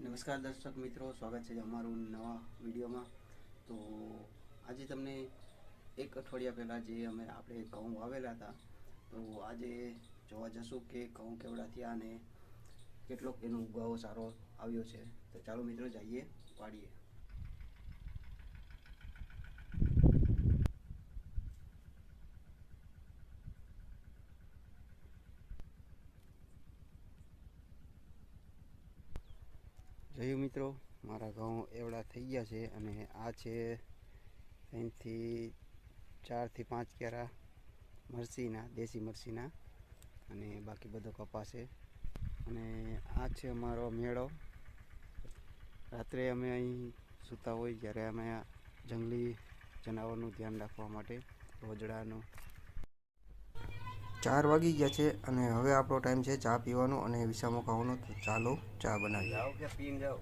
નમસ્કાર દર્શક મિત્રો, સ્વાગત છે અમારું નવા વિડીયોમાં। તો આજે તમને એક અઠવાડિયા પહેલાં જે આપણે ઘઉં વાવેલા હતા, તો આજે જોવા જશું કે ઘઉં કેવડા થયા અને કેટલોક એનો ઉગાવો સારો આવ્યો છે। તો ચાલો મિત્રો જઈએ વાડીએ। જોયું મિત્રો, મારા ઘઉં એવડા થઈ ગયા છે અને આ છે અહીંથી 4 થી 5 ક્યારા મરસીના, દેશી મરસીના, અને બાકી બધો કપાસ છે। અને આ છે અમારો મેળો। રાત્રે અમે અહીં સૂતા હોય જ્યારે અમે જંગલી જનાવરનું ધ્યાન રાખવા માટે રોજડાનું। 4 વાગી ગયા છે અને હવે આપણો ટાઈમ છે ચા પીવાનો અને વિસામો ખાવાનો। તો ચાલો ચા બનાવીએ। જાઓ કે પીને જાઓ।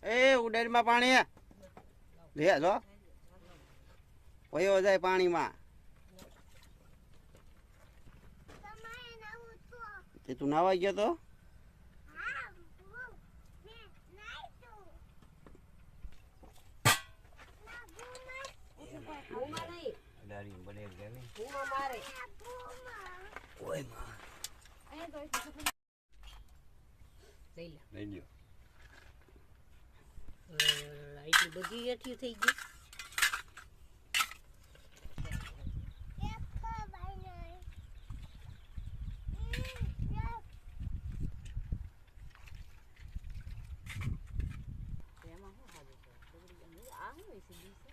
એ ઉડેરમાં પાણી લે જો વયો જાય પાણીમાં। તે તું નાવા ગયો તો? લઈ લ્યો। એટલી બધી એઠી થઈ ગઈ। એમાં શું ખાધું છે? આ શું હોય છે?